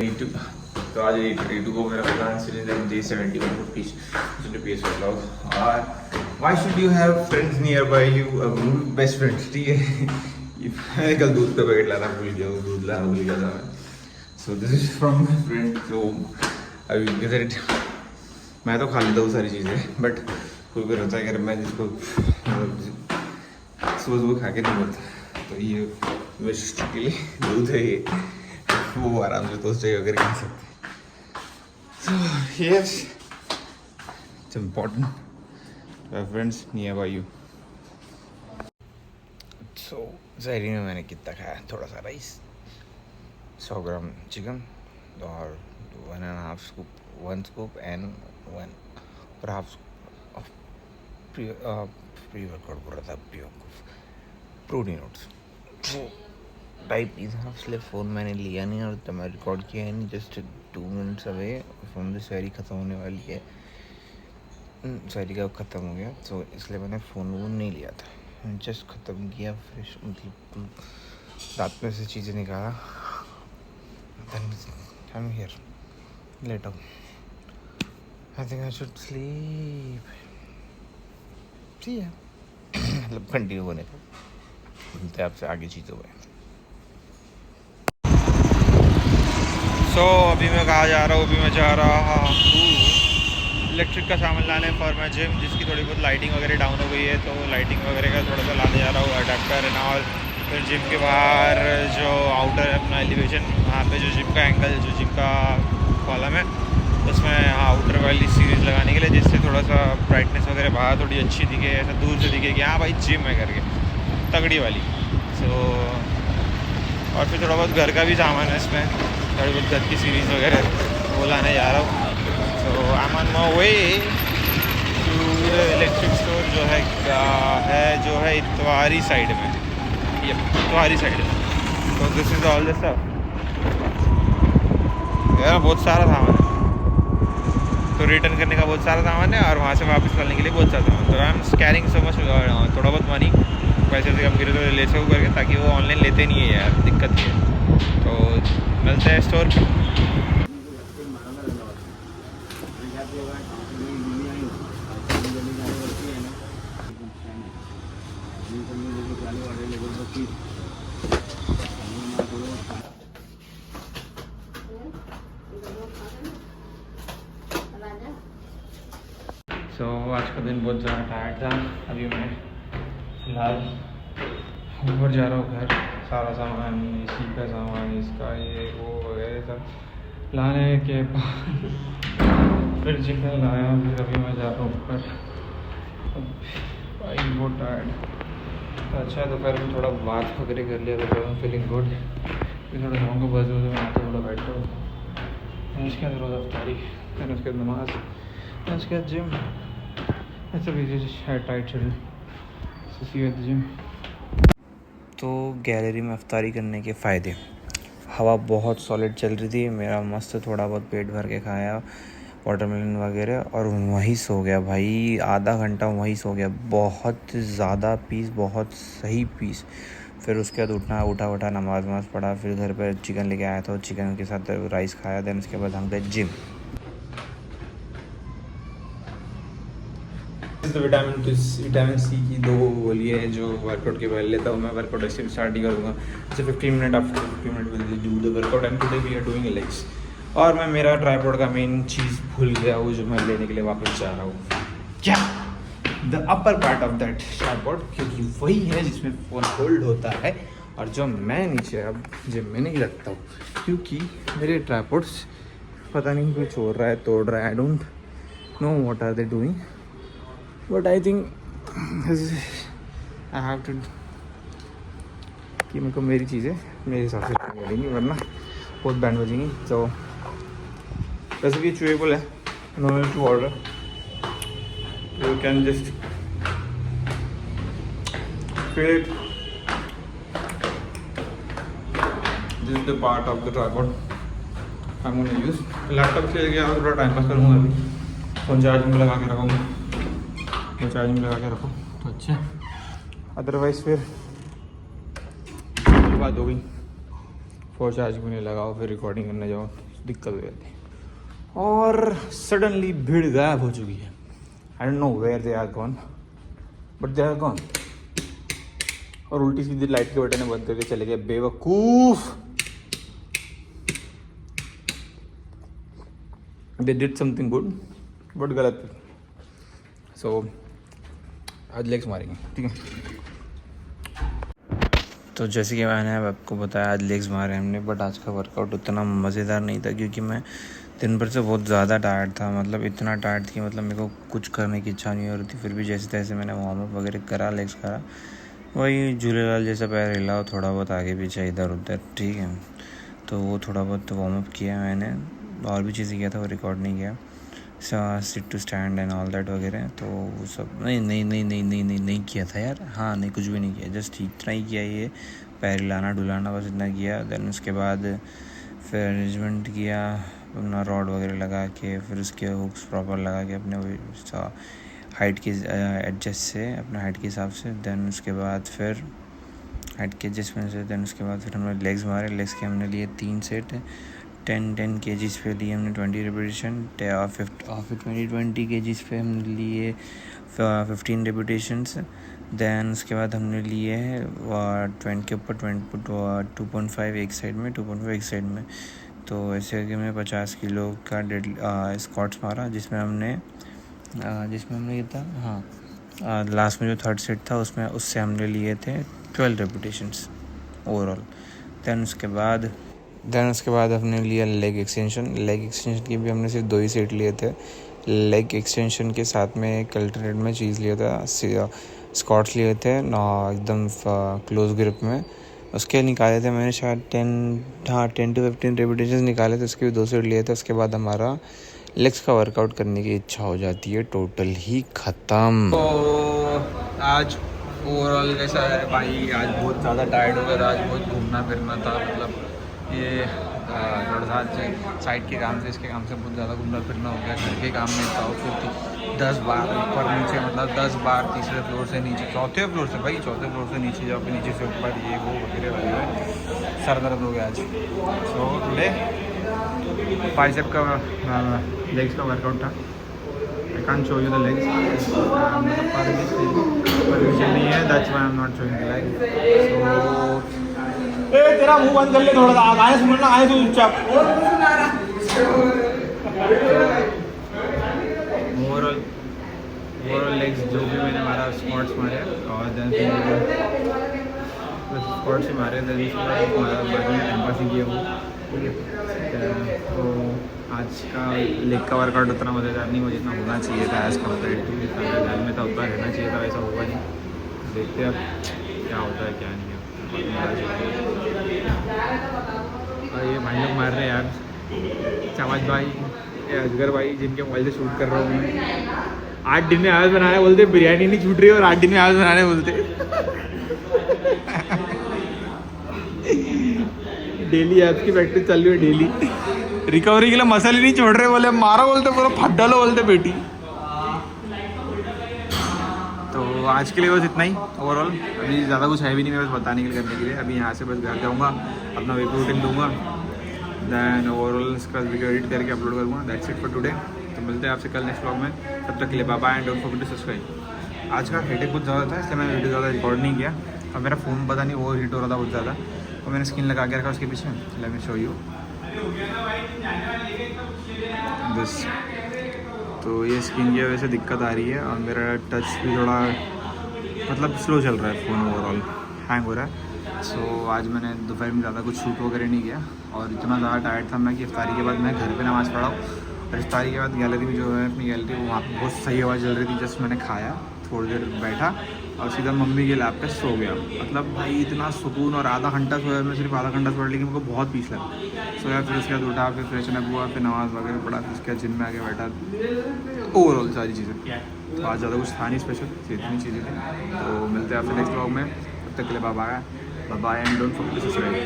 तो आज 82 को मेरा प्लान सिलेंडर दे 71 rupees vlog. और why should you have friends nearby you? Best friends, ठीक है. मैं कल दूध का पैकेट लाना भूल गया, दूध लाना भूल गया था मैं. So this is from my friend. तो अभी इट मैं तो खा लेता हूँ सारी चीज़ें, बट कोई कोई रहता है अगर मैं जिसको सुबह खा के नहीं बोलता, तो ये विश के लिए दूध है ये, वो आराम से तो जगह करके खा सकते. So yes, it's important to have friends nearby you. So ज़ाहिरी में मैंने कितना खाया, थोड़ा सा राइस, 100 ग्राम चिकन और 1.5 scoop, 1 scoop and 1.5 scoop of pre-workout बोल रहा था, प्रोटीन ओट्स. टाइप इधर स्लिप फ़ोन मैंने लिया नहीं और तो मैं रिकॉर्ड किया है नहीं. जस्ट 2 minutes अवे फ़ोन से सारी ख़त्म होने वाली है, सारी का ख़त्म हो गया, तो इसलिए मैंने फ़ोन वो नहीं लिया था. जस्ट ख़त्म किया, फ्रेश मतलब रात में से चीज़ें निकाला, I'm here, let out. I think I should sleep. सी है मतलब कंटिन्यू होने का मिलते हैं आपसे आगे चीज़ों में. सो अभी मैं कहाँ जा रहा हूँ? अभी मैं जा रहा हूँ इलेक्ट्रिक का सामान लाने फॉर माई जिम, जिसकी थोड़ी बहुत लाइटिंग वगैरह डाउन हो गई है, तो लाइटिंग वगैरह का थोड़ा सा लाने जा रहा हूँ, अडेप्टर एंड ऑल. फिर जिम के बाहर जो आउटर अपना एलिवेशन, वहाँ पे जो जिम का एंगल, जो जिम का कॉलम है, उसमें आउटर वाली सीरीज़ लगाने के लिए, जिससे थोड़ा सा ब्राइटनेस वगैरह बाहर थोड़ी अच्छी दिखे, ऐसा दूर से दिखे कि हाँ भाई जिम है करके, तगड़ी वाली. सो और फिर थोड़ा बहुत घर का भी सामान है इसमें, थोड़ी बहुत घर की सीरीज़ वगैरह वो लाने जा रहा हूँ. So I am on my way to electric store जो है इतवारी साइड में. ये इतवारी साइड में. तो this is all this stuff. यार बहुत सारा सामान है, तो रिटर्न करने का बहुत सारा सामान है और वहाँ से वापस लाने के लिए बहुत सारा सामान. तो I am carrying so much, थोड़ा बहुत मनी पैसे से कम गिरे तो ले सकूँ करके, ताकि वो ऑनलाइन लेते नहीं है यार, दिक्कत ही है. तो मिलते हैं स्टोर पे. सो आज का दिन बहुत ज़्यादा टायर्ड था. अभी मैं फिलहाल ऊपर जा रहा हूँ घर, सारा सामान, इसी का सामान, इसका ये वो वगैरह सब लाने के बाद फिर चिकन लाया. फिर अभी मैं जा रहा हूँ ऊपर. भाई बहुत टायर्ड. अच्छा दोपहर में थोड़ा बात वगैरह कर लिया तो आई एम फीलिंग गुड. फिर थोड़ा शाम को बस मैं आता थोड़ा बैठ रहा हूँ. उसके बाद रोज़ा अफ्तारी, फिर उसके बाद नमाज, फिर उसके बाद जिम. ऐसा भी है tight schedule. See you at the gym. तो गैलरी में अफ्तारी करने के फ़ायदे. हवा बहुत सॉलिड चल रही थी, मेरा मस्त थोड़ा बहुत पेट भर के खाया वाटरमेलन वगैरह और वहीं सो गया भाई. आधा घंटा वहीं सो गया. बहुत ज़्यादा पीस, बहुत सही पीस. फिर उसके बाद उठा नमाज पढ़ा. फिर घर पर चिकन लेके आया था, चिकन के साथ राइस खाया. देन उसके बाद हम गए जिम. विटामिन सी की 2 गोली है जो वर्कआउट के पहले लेता हूँ मैं. वर्कआउट ऐसे स्टार्ट ही करूँगा. जैसे 15 minute, after 15 minute will do the workout. And today we are doing legs. और मैं मेरा ट्राइपॉड का मेन चीज़ भूल गया हूँ, जो मैं लेने के लिए वापस जा रहा हूँ. क्या the upper part of that tripod, क्योंकि वही है जिसमें फ़ोन होल्ड होता है, और जो मैं नीचे अब जिम में नहीं रखता हूँ, क्योंकि मेरे ट्राइपॉड्स पता नहीं कुछ हो रहा है, तोड़ रहा है. I don't know what are they doing, but I think I have to कि मेरे को मेरी चीज़ें मेरे हिसाब से मिलेंगी, वरना बहुत बैंड बजेंगी. तो वैसे भी चूएबल है, no need to order. You can just fill it. This is the part of the tripod I am gonna use. Laptop से लेके थोड़ा टाइम पास करूँगा. अभी फ़ोन चार्जिंग में लगा के रखूँगा, चार्जिंग में लगा के रखो तो अच्छा. अदरवाइज़ फिर बात हो गई, फ़ोन चार्जिंग में नहीं लगाओ, फिर रिकॉर्डिंग करने जाओ, दिक्कत हो जाती है। और सडनली भीड़ गायब हो चुकी है। I don't know where they are gone, but they are gone. और उल्टी सीधी लाइट के बटन बंद करके चले गए बेवकूफ। They did something good but गलत। सो आज लेग्स मारेंगे, ठीक है। तो जैसे कि मैंने अब आपको बताया आज लेग्स मारे हमने, बट आज का वर्कआउट उतना मज़ेदार नहीं था क्योंकि मैं दिन भर से बहुत ज़्यादा टायर्ड था। मतलब इतना टायर्ड कि मतलब मेरे को कुछ करने की इच्छा नहीं हो रही थी। फिर भी जैसे तैसे मैंने वार्म अप वगैरह करा, लेग्स करा, वही झूलेलाल जैसा पैर हिलाओ, थोड़ा बहुत आगे पीछे इधर उधर, ठीक है। तो वो थोड़ा बहुत वार्म अप किया मैंने, और भी चीज़ें किया था वो रिकॉर्ड नहीं किया, sit to stand and all that वगैरह। तो वो सब नहीं किया था यार। हाँ नहीं, कुछ भी नहीं किया, जस्ट इतना ही किया, ये पैर हिलाना डुलाना बस इतना किया। देन उसके बाद फिर अरेंजमेंट किया अपना, रॉड वगैरह लगा के, फिर उसके हुक्स प्रॉपर लगा के अपने हाइट के एडजस्ट से, अपने हाइट के हिसाब से। देन उसके बाद फिर हाइट के एडजस्टमेंट से, देन उसके बाद फिर हमने लेग्स मारे। लेग्स के हमने लिए 3 सेट, 10 kgs पे लिए हमने 20 रेपिटेशन, और 20 kgs पे हमने लिए 15 रेपिटेशंस। देन उसके बाद हमने लिए 20 के ऊपर 2.5 एक साइड में, 2.5 एक साइड में। तो ऐसे करके हमने 50 किलो का डेड स्क्वाट्स मारा, जिसमें हमने ये था, हाँ लास्ट में जो थर्ड सेट था उससे हमने लिए थे 12 रेपिटेशंस ओवरऑल। देन उसके बाद हमने लिया लेग एक्सटेंशन की भी हमने सिर्फ 2 ही सेट लिए थे। लेग एक्सटेंशन के साथ में एक अल्टरनेट में चीज़ लिया था, स्क्वाट्स लिए थे एकदम क्लोज ग्रिप में। उसके निकाले थे मैंने शायद 10 to 15 रेपिटेशंस निकाले थे, उसके भी 2 सेट लिए थे। उसके बाद हमारा लेग्स का वर्कआउट करने की इच्छा हो जाती है टोटल ही ख़त्म। तो आज ओवरऑल कैसा है भाई, आज बहुत ज़्यादा टायर्ड हो गया था, आज बहुत घूमना फिरना था। मतलब ये थोड़ा सा साइड के काम से, इसके काम से बहुत ज़्यादा घूमना फिरना हो गया। घर के काम में था, फिर 10 बार ऊपर नीचे, मतलब 10 बार तीसरे फ्लोर से नीचे, चौथे फ्लोर से नीचे जाओ, फिर नीचे से ऊपर, ये वो वगैरह। सर दर्द हो गया आज। सो टुडे बाइसेप का लेग्स का वर्कआउट था। I can't show you the legs, मतलब परमिशन नहीं है, that's why I am not showing the legs. So तेरा मुंह बंद कर ले थोड़ा सा, आगे सुनना, आगे सुन चुपचाप। ओवरऑल लेग्स जो भी मैंने मारा, स्क्वाट्स मारे, और देन स्क्वाट्स ही मारे, देन हमारा बाद में एम्पासिंग किया वो, ठीक है। तो आज का लेग का वर्कआउट उतना मज़ेदार नहीं, मुझे जितना होना चाहिए था एज़ कम्पेयर टू जितना मेरे ध्यान में था उतना रहना चाहिए था, वैसा होगा नहीं। देखते अब क्या होता है क्या नहीं है। और ये भाई लोग मार रहे हैं यार, चमच भाई, ये असगर भाई, जिनके मोबाइल से शूट कर रहा हूँ मैं। 8 दिन में आवाज़ बनाने बोलते, बिरयानी नहीं छूट रही, और 8 दिन में आवाज़ बनाने बोलते। डेली ऐप्स की प्रैक्टिस चल रही है, डेली रिकवरी के लिए मसल ही नहीं छोड़ रहे, बोले मारो बोलते, पूरा फट डालो बोलते बेटी। तो आज के लिए बस इतना ही ओवरऑल। अभी ज़्यादा कुछ है भी नहीं, मैं बस बताने के लिए करने के लिए। अभी यहाँ से बस घर जाऊँगा, अपना वे प्रोटीन दूँगा, दैन ओवरऑल इसका वीडियो एडिट करके अपलोड करूँगा। That's it for today. तो मिलते हैं आपसे कल नेक्स्ट व्लॉग में, तब तक के लिए bye bye and don't forget to subscribe. आज का हेडेक बहुत ज़्यादा था, इसलिए मैंने वीडियो ज़्यादा रिकॉर्ड नहीं किया, और मेरा फ़ोन पता नहीं ओवर हीट हो रहा था बहुत ज़्यादा, तो मैंने स्क्रीन लगा के रखा उसके पीछे। Let me show you this. तो ये स्क्रीन की वजह से दिक्कत आ रही है, और मेरा टच भी थोड़ा मतलब स्लो चल रहा है, फ़ोन ओवरऑल हैंग हो रहा है। सो आज मैंने दोपहर में ज़्यादा कुछ शूट वगैरह नहीं किया, और इतना ज़्यादा टायर्ड था मैं कि इफ्तारी के बाद मैं घर पे नमाज़ पढ़ा हूँ, और इफ्तारी के बाद गैलरी में जो है अपनी गैलरी, वहाँ पर बहुत सही हवा चल रही थी। जस्ट मैंने खाया, थोड़ी देर बैठा, और सीधा मम्मी के लैप पे सो गया। मतलब भाई इतना सुकून, और आधा घंटा सोया मैं, सिर्फ आधा घंटा सोया, लेकिन मेरे को बहुत पीस लगा। सोया, फिर उसके बाद उठा, फिर फ्रेशन अप हुआ, फिर नमाज़ वगैरह पढ़ा, फिर उसके बाद जिम में आके बैठा। ओवरऑल सारी चीज़ें, तो आज ज़्यादा कुछ था नहीं स्पेशल, इतनी चीज़ें थी। तो मिलते हैं आपसे नेक्स्ट व्लॉग में, तब तक के लिए bye bye and don't forget to subscribe.